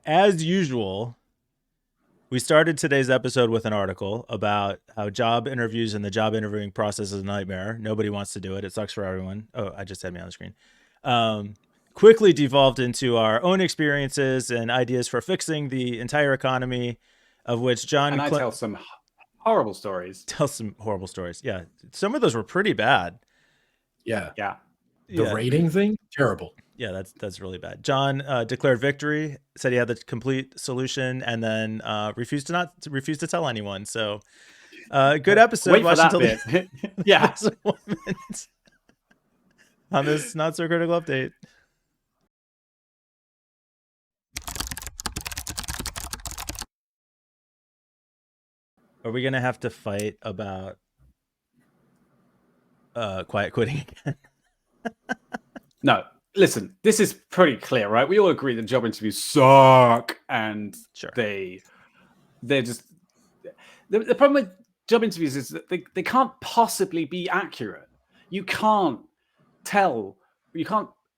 as usual, we started today's episode with an article about how job interviews and the job interviewing process is a nightmare. Nobody wants to do it. It sucks for everyone. Oh, I just had me on the screen. Um, Quickly devolved into our own experiences and ideas for fixing the entire economy, of which And I tell some horrible stories. tells some horrible stories. Yeah, some of those were pretty bad. Yeah. Yeah. The Yeah, rating thing, terrible. yeah, that's really bad. John declared victory, said he had the complete solution, and then refused to tell anyone. So, good episode. Wait for Watch that until bit. Yeah. On this not so critical update. Are we gonna have to fight about quiet quitting again? No, listen, this is pretty clear, right? We all agree that job interviews suck, and Sure. they're just the problem with job interviews is that they can't possibly be accurate. You can't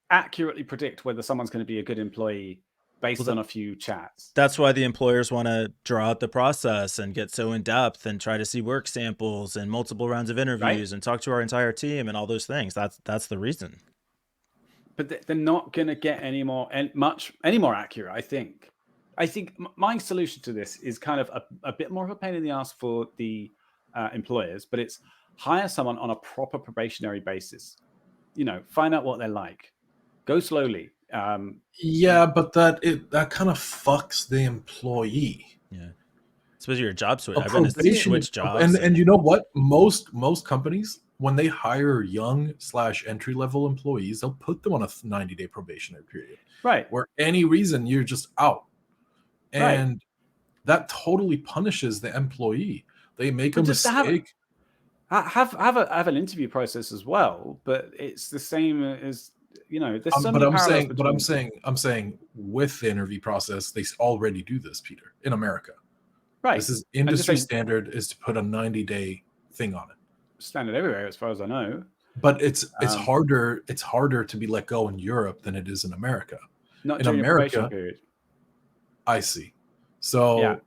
accurately predict whether someone's going to be a good employee based on a few chats. That's why the employers want to draw out the process and get so in depth and try to see work samples and multiple rounds of interviews and talk to our entire team and all those things. That's the reason. But they're not going to get any more accurate. I think my solution to this is kind of a bit more of a pain in the ass for the employers, but it's hire someone on a proper probationary basis. Find out what they're like. Go slowly. Yeah, but that kind of fucks the employee. Yeah, especially your job switch. I've been to switch jobs, and you know what? Most companies, when they hire young / entry level employees, they'll put them on a 90-day probationary period. Right. Where any reason you're just out, and that totally punishes the employee. They make a mistake. Have an interview process as well, but it's the same as there's so many parallels. I'm saying with the interview process, they already do this, Peter, in America. Right. This is industry standard is to put a 90-day thing on it. Standard everywhere, as far as I know. But it's harder. It's harder to be let go in Europe than it is in America. Not in America. Period. I see. So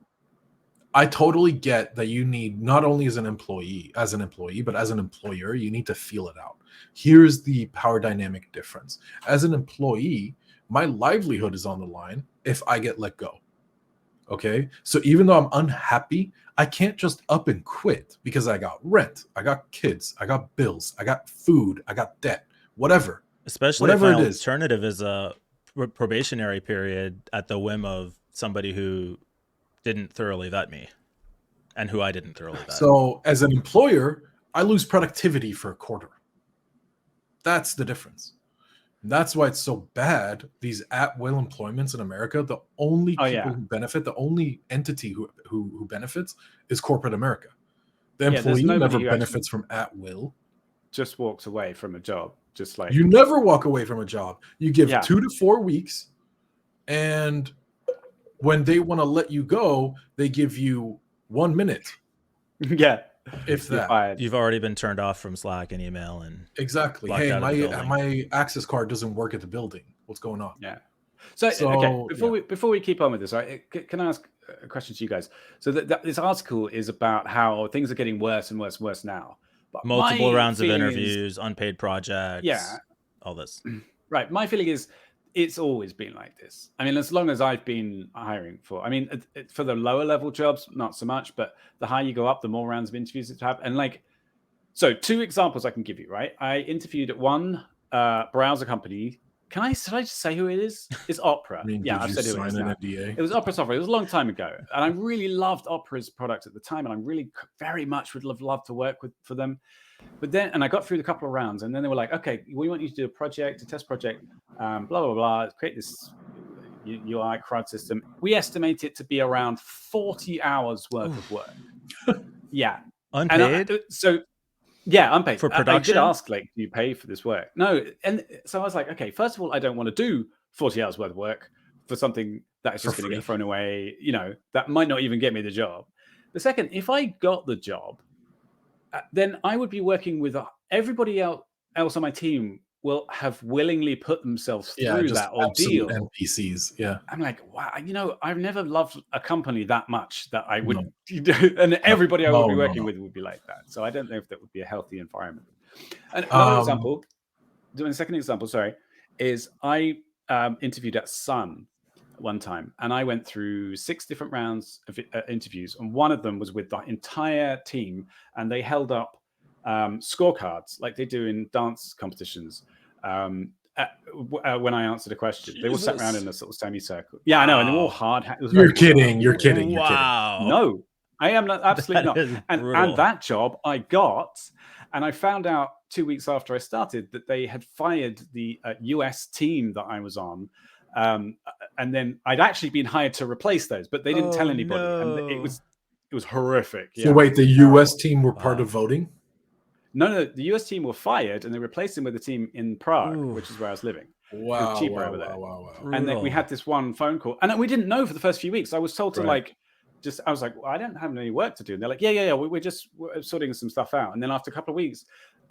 I totally get that you need, not only as an employee, but as an employer, you need to feel it out. Here's the power dynamic difference. As an employee, my livelihood is on the line if I get let go. Okay? So even though I'm unhappy, I can't just up and quit because I got rent, I got kids, I got bills, I got food, I got debt, whatever. Especially if an alternative is a probationary period at the whim of somebody who didn't thoroughly vet me and who I didn't thoroughly vet. So as an employer, I lose productivity for a quarter. That's the difference. And that's why it's so bad. These at-will employments in America, the only people who benefit, the only entity who benefits is corporate America. The employee never benefits from at-will. Just walks away from a job. Just like you never walk away from a job. You give 2 to 4 weeks, and when they want to let you go, they give you 1 minute. Yeah. If that. You've already been turned off from Slack and email and exactly. Hey, my access card doesn't work at the building. What's going on? Yeah. So okay, before we keep on with this, right? Can I ask a question to you guys? So this article is about how things are getting worse and worse and worse now. But multiple rounds of interviews, unpaid projects, all this. Right. My feeling is it's always been like this. I mean, as long as I've been hiring for, for the lower level jobs, not so much, but the higher you go up, the more rounds of interviews you have. And so 2 examples I can give you, right? I interviewed at one browser company. Should I just say who it is? It's Opera. I've said who it is now. It was Opera Software. It was a long time ago. And I really loved Opera's product at the time. And I really very much would have loved to work for them. But then, and I got through the couple of rounds, and then they were like, okay, we want you to do a test project, blah, blah, blah, create this UI CRUD system. We estimate it to be around 40 hours worth of work. Yeah. Unpaid? Unpaid. For production? I did ask, do you pay for this work? No. And so I was like, okay, first of all, I don't want to do 40 hours worth of work for something that is just going to get thrown away, that might not even get me the job. The second, if I got the job, then I would be working with everybody else on my team will have willingly put themselves Yeah, through just that absolute ordeal. NPCs. Yeah. I'm like, wow, I've never loved a company that much that I would, No. and everybody I would be No, working no. with would be like that. So I don't know if that would be a healthy environment. And another Um, example, doing a second example, sorry, is I interviewed at Sun one time, and I went through 6 different rounds of interviews, and one of them was with the entire team, and they held up scorecards like they do in dance competitions. When I answered a question, they all sat around in a sort of semicircle. Yeah, I know, and they were all hard. It was very You're bizarre. kidding. You're kidding. You're kidding. Wow. No, I am not, absolutely That not. is And brutal. that job I got, and I found out 2 weeks after I started that they had fired the US team that I was on. And then I'd actually been hired to replace those, but they didn't tell anybody. And it was horrific. So wait, the US team were part of voting? No, the US team were fired, and they replaced them with a team in Prague, which is where I was living. Wow. It was cheaper over there. Wow. And then we had this one phone call, and we didn't know for the first few weeks. I was told to I was like, well, I don't have any work to do. And they're like, yeah, we're sorting some stuff out. And then after a couple of weeks,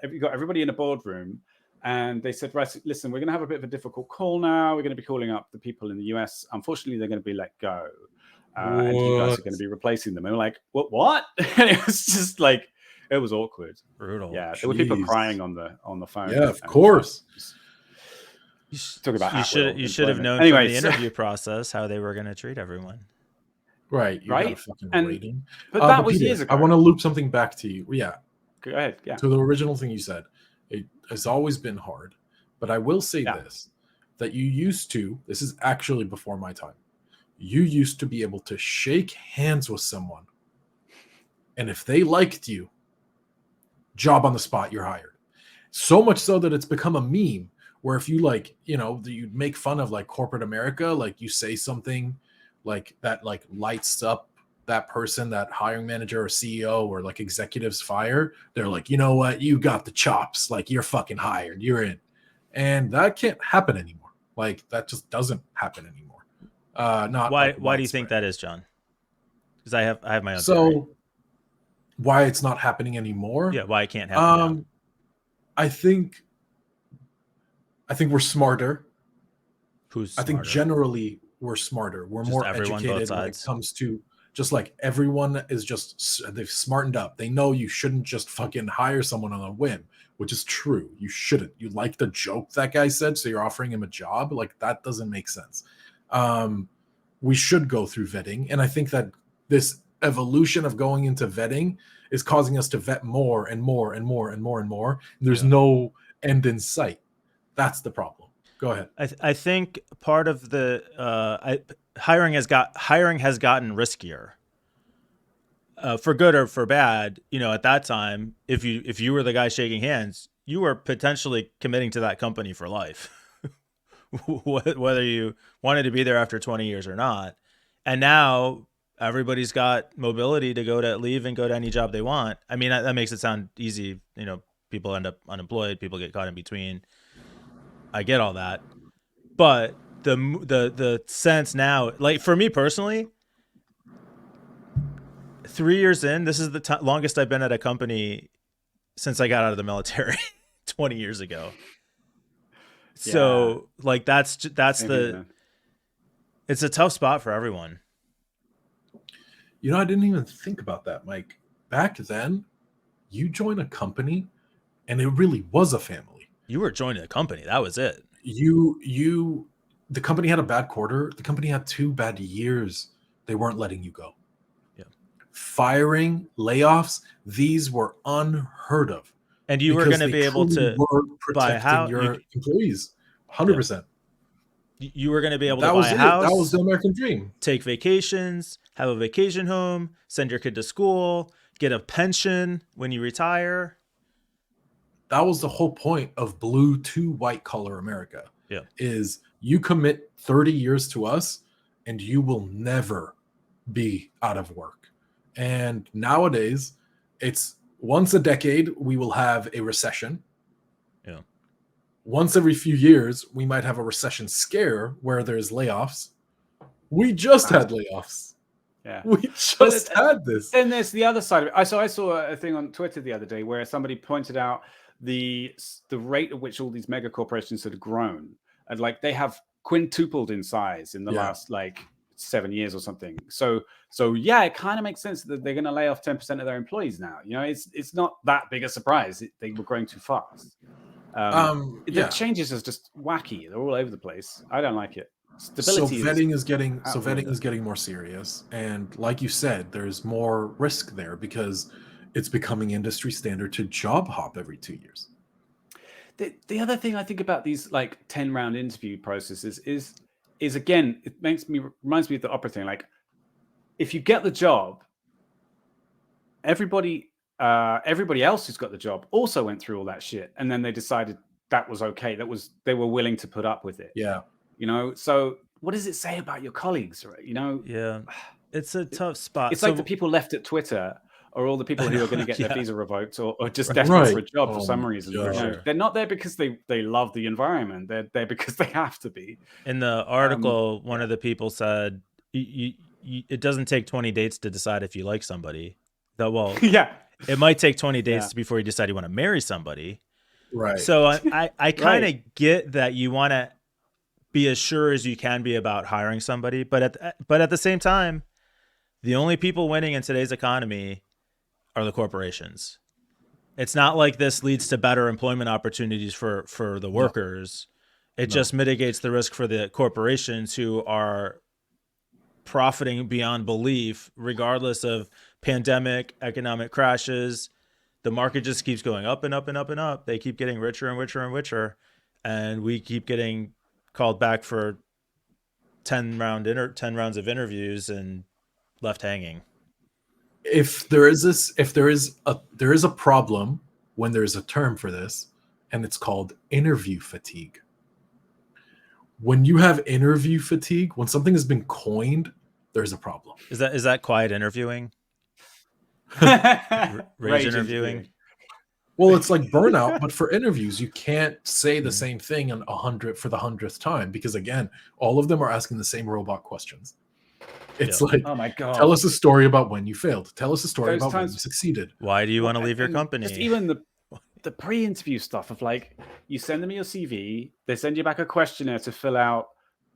we got everybody in a boardroom, and they said, right, listen, we're going to have a bit of a difficult call now. We're going to be calling up the people in the US. Unfortunately, they're going to be let go. And you guys are going to be replacing them. And we're like, what? And it was just like, it was awkward. Brutal. Yeah, there were people crying on the phone. Yeah, of course. Talk about you should have known from the interview process how they were going to treat everyone. Right. You right. got a fucking rating. But that was Peter, years ago. I want to loop something back to you. Yeah. Go ahead. Yeah. To the original thing you said, it has always been hard, but I will say this: that you used to. This is actually before my time. You used to be able to shake hands with someone, and if they liked you, job on the spot, you're hired. So much so that it's become a meme where if you you make fun of like corporate America, like you say something like that, like lights up that person, that hiring manager or CEO or like executives fire, they're like, you know what, you got the chops, like you're fucking hired, you're in. And that can't happen anymore. Like that just doesn't happen anymore. Not why do you think that is, John? Because I have my own theory. Why it's not happening anymore? Yeah, why it can't happen now. I think we're smarter. Who's smarter? I think generally we're smarter. We're just more educated when it comes to just like everyone is they've smartened up. They know you shouldn't just fucking hire someone on a whim, which is true. You shouldn't. You like the joke that guy said, so you're offering him a job? Like that doesn't make sense. We should go through vetting. And I think that this evolution of going into vetting is causing us to vet more and more and more and more and more. There's no end in sight. That's the problem. Go ahead. I think part of the hiring has gotten riskier, for good or for bad. You know, at that time, if you were the guy shaking hands, you were potentially committing to that company for life, whether you wanted to be there after 20 years or not. And now everybody's got mobility to leave and go to any job they want. I mean, that makes it sound easy. You know, people end up unemployed. People get caught in between. I get all that, but the sense now, like for me personally, 3 years in, this is the longest I've been at a company since I got out of the military 20 years ago. Yeah. So like it's a tough spot for everyone. You know, I didn't even think about that, Mike. Back then, you join a company and it really was a family. You were joining a company. That was it. The company had a bad quarter. The company had 2 bad years. They weren't letting you go. Yeah. Firing, layoffs, these were unheard of. And you were going to be able to buy a house. Your employees, 100%. Yeah. You were going to be able to buy a house. That was the American dream. Take vacations, have a vacation home, send your kid to school, get a pension when you retire. That was the whole point of blue to white collar America. Yeah. Is you commit 30 years to us and you will never be out of work. And nowadays it's once a decade, we will have a recession. Yeah. Once every few years, we might have a recession scare where there's layoffs. We just had layoffs. Yeah. We just had this. And there's the other side of it. So I saw a thing on Twitter the other day where somebody pointed out the rate at which all these mega corporations had grown, and like they have quintupled in size in the last like 7 years or something. So yeah, it kind of makes sense that they're going to lay off 10% of their employees now. You know, it's not that big a surprise. They were growing too fast. The changes is just wacky. They're all over the place. I don't like it. Stability. So vetting is getting more serious, and like you said, there's more risk there because it's becoming industry standard to job hop every 2 years. The other thing I think about these like 10-round interview processes is again, it reminds me of the opera thing. Like, if you get the job, everybody else who's got the job also went through all that shit, and then they decided that was okay. They were willing to put up with it. Yeah. You know, so what does it say about your colleagues, right? You know, yeah, it's a tough spot. It's like the people left at Twitter, or all the people who are going to get their visa revoked, or just desperate for a job for some reason. You know, they're not there because they love the environment. They're there because they have to be. In the article, one of the people said, "It doesn't take 20 dates to decide if you like somebody." Well, yeah, it might take 20 dates before you decide you want to marry somebody. Right. So I kind of get that you want to be as sure as you can be about hiring somebody, but at the same time, the only people winning in today's economy are the corporations. It's not like this leads to better employment opportunities for the workers. It just mitigates the risk for the corporations who are profiting beyond belief, regardless of pandemic, economic crashes. The market just keeps going up and up and up and up. They keep getting richer and richer and richer, and we keep getting called back for 10 rounds of interviews and left hanging. There is a problem when there's a term for this, and it's called interview fatigue. When you have interview fatigue, when something has been coined, there's a problem. Is that quiet interviewing? Rage interviewing? Well, it's like burnout, but for interviews, you can't say the same thing for the 100th time, because again, all of them are asking the same robot questions. It's like, oh my God, tell us a story about when you failed. Tell us a story about when you succeeded. Why do you want to leave your company? Just even the pre-interview stuff of like, you send them your CV, they send you back a questionnaire to fill out,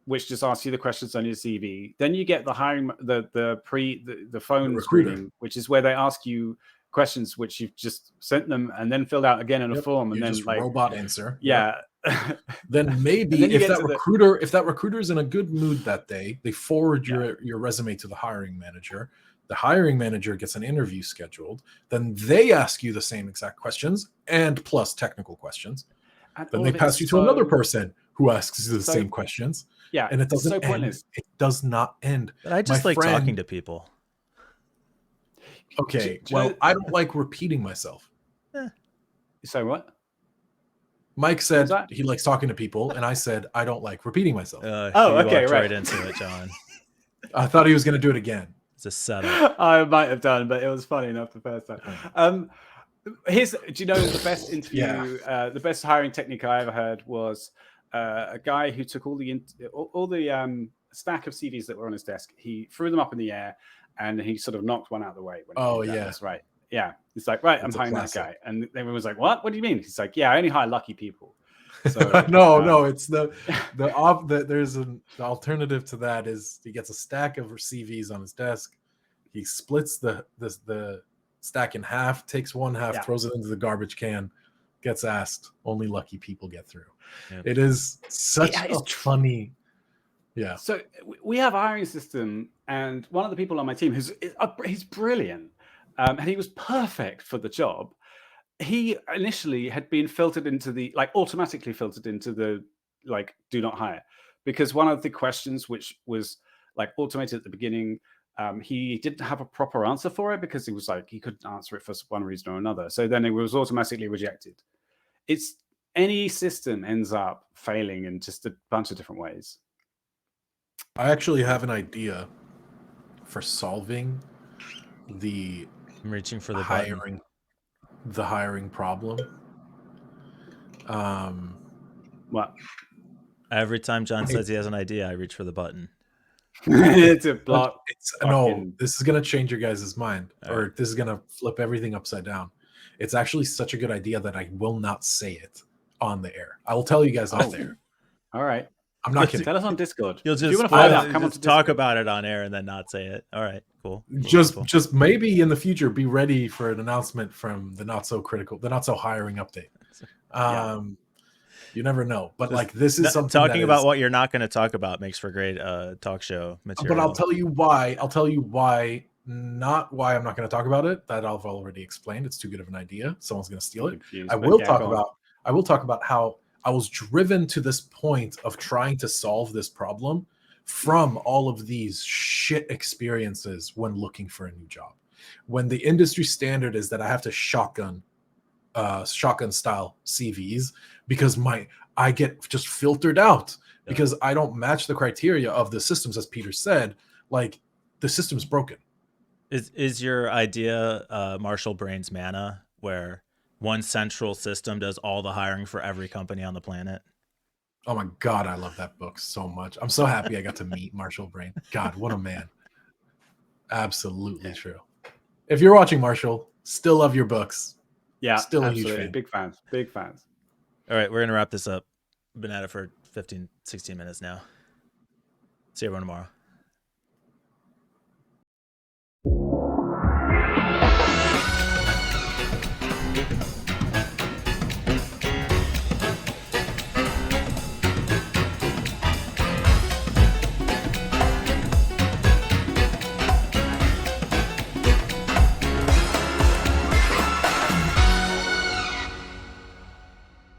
which just asks you the questions on your CV. Then you get the phone screening, which is where they ask you questions which you've just sent them and then filled out again in a form, and then just like robot answer. Yeah. Then maybe if that recruiter is in a good mood that day, they forward your resume to the hiring manager. The hiring manager gets an interview scheduled. Then they ask you the same exact questions and plus technical questions. And then they pass you to another person who asks you the same questions. Yeah, and it doesn't end. It does not end. But I just like talking to people. Okay, well, I don't like repeating myself. So what? Mike said he likes talking to people, and I said I don't like repeating myself. Okay, right into it, John. I thought he was going to do it again. It's a setup. I might have done, but it was funny enough the first time. Do you know the best interview? The best hiring technique I ever heard was a guy who took all the stack of CVs that were on his desk. He threw them up in the air, and he sort of knocked one out of the way. That's right. Yeah, he's like, right, I'm hiring that guy, and everyone was like, what? What do you mean? He's like, yeah, I only hire lucky people. So no, it's the alternative to that is he gets a stack of CVs on his desk. He splits the stack in half, takes one half, throws it into the garbage can, gets asked. Only lucky people get through. Yep. It is such a funny. Yeah. So we have a hiring system, and one of the people on my team he's brilliant, and he was perfect for the job. He initially had been automatically filtered into the do not hire, because one of the questions which was automated at the beginning, he didn't have a proper answer for it because he couldn't answer it for one reason or another. So then it was automatically rejected. Any system ends up failing in just a bunch of different ways. I actually have an idea for solving the reaching for the hiring problem. What? Every time John says he has an idea, I reach for the button. It's a block. No, this is gonna change your guys' mind, or this is gonna flip everything upside down. It's actually such a good idea that I will not say it on the air. I will tell you guys off the air. All right. I'm not kidding. Tell us on Discord. You'll If you just, want to find out, come on just to talk Discord. about it on air and then not say it. All right, cool. Just maybe in the future, be ready for an announcement from the not so hiring update. You never know, but Just like this is something talking about what you're not going to talk about makes for great talk show material. But I'll tell you why. Not why I'm not going to talk about it. That I've already explained. It's too good of an idea. Someone's going to steal it. I will talk about how I was driven to this point of trying to solve this problem from all of these shit experiences when looking for a new job. When the industry standard is that I have to shotgun style CVs because I get just filtered out because I don't match the criteria of the systems, as Peter said. Like, the system's broken. Is your idea Marshall Brain's Mana, where one central system does all the hiring for every company on the planet? Oh my God, I love that book so much. I'm so happy I got to meet Marshall Brain. God, what a man. Absolutely true. If you're watching, Marshall, still love your books. Yeah, still absolutely. a huge fan. Big fans. All right, we're going to wrap this up. Been at it for 15, 16 minutes now. See everyone tomorrow.